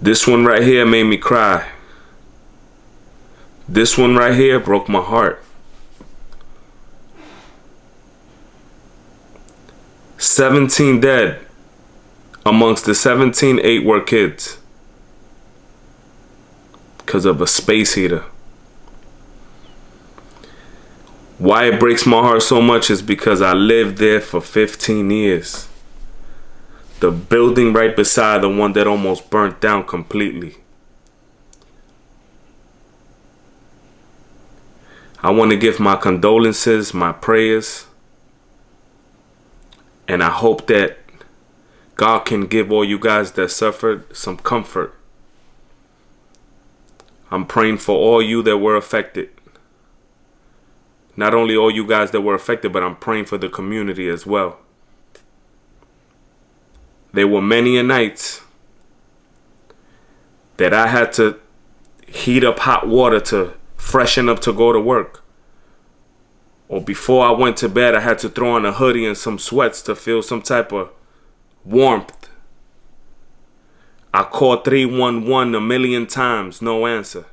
This one right here made me cry. This one right here broke my heart. 17 dead. Amongst the 17, 8 were kids. Because of a space heater. Why it breaks my heart so much is because I lived there for 15 years. The building right beside the one that almost burnt down completely. I want to give my condolences, my prayers. And I hope that God can give all you guys that suffered some comfort. I'm praying for all you that were affected. Not only all you guys that were affected, but I'm praying for the community as well. There were many a nights that I had to heat up hot water to freshen up to go to work. Or before I went to bed, I had to throw on a hoodie and some sweats to feel some type of warmth. I called 311 a million times, no answer.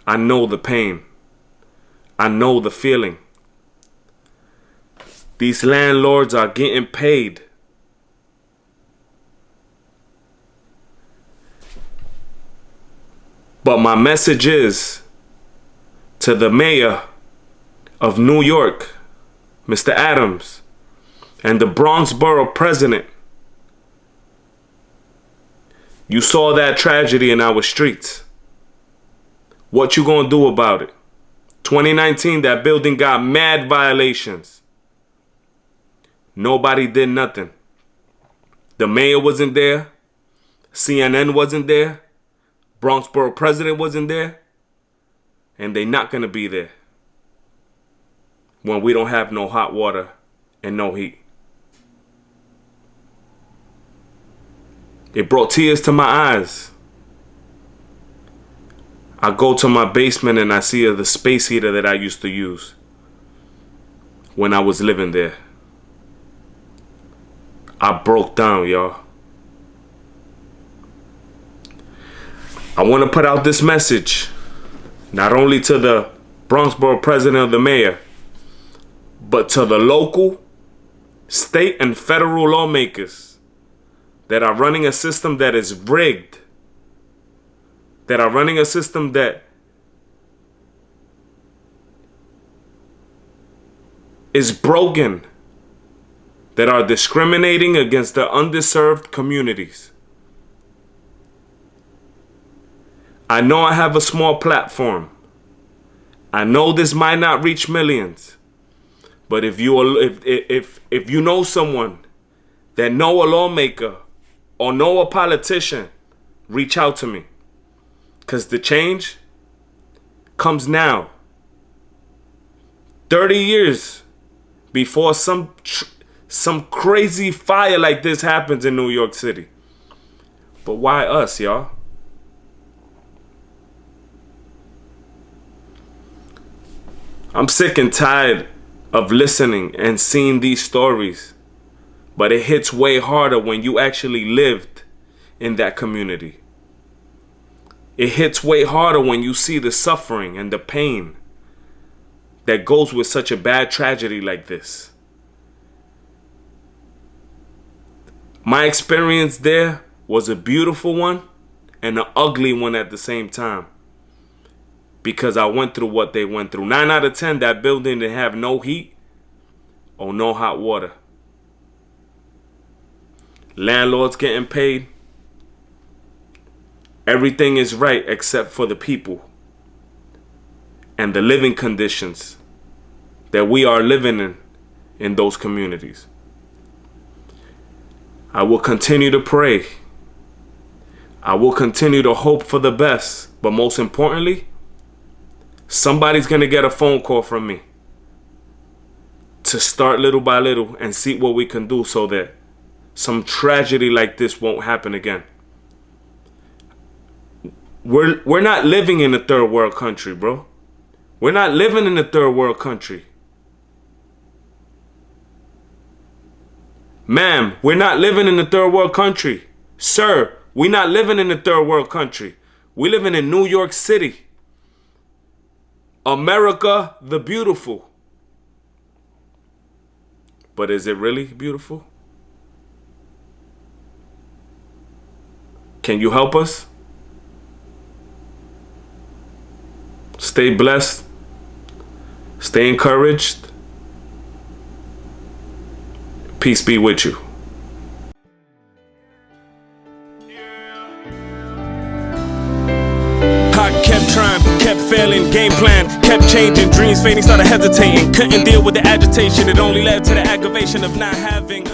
I know the pain. I know the feeling. These landlords are getting paid. But my message is to the mayor of New York, Mr. Adams, and the Bronx borough president. You saw that tragedy in our streets. What you gonna do about it? 2019, that building got mad violations. Nobody did nothing. The mayor wasn't there. CNN wasn't there. Bronx borough president wasn't there. And they not gonna be there when we don't have no hot water and no heat. It brought tears to my eyes. I go to my basement and I see the space heater that I used to use when I was living there. I broke down, y'all. I want to put out this message, not only to the Bronx borough president or the mayor, but to the local, state, and federal lawmakers that are running a system that is rigged, that are running a system that is broken, that are discriminating against the underserved communities. I know I have a small platform. I know this might not reach millions. But if you know someone that know a lawmaker or know a politician, reach out to me. Because the change comes now. 30 years before some crazy fire like this happens in New York City. But why us, y'all? I'm sick and tired of listening and seeing these stories. But it hits way harder when you actually lived in that community. It hits way harder when you see the suffering and the pain that goes with such a bad tragedy like this. My experience there was a beautiful one and an ugly one at the same time. Because I went through what they went through. 9 out of 10, that building didn't have no heat or no hot water. Landlords getting paid. Everything is right except for the people and the living conditions that we are living in those communities. I will continue to pray. I will continue to hope for the best. But most importantly, somebody's going to get a phone call from me to start little by little and see what we can do so that some tragedy like this won't happen again. We're not living in a third world country, bro. We're not living in a third world country. Ma'am, we're not living in a third world country. Sir, we're not living in a third world country. We're living in New York City. America the beautiful. But is it really beautiful? Can you help us? Stay blessed. Stay encouraged. Peace be with you. I kept trying, kept failing, game plan, kept changing, dreams fading, started hesitating, couldn't deal with the agitation, it only led to the aggravation of not having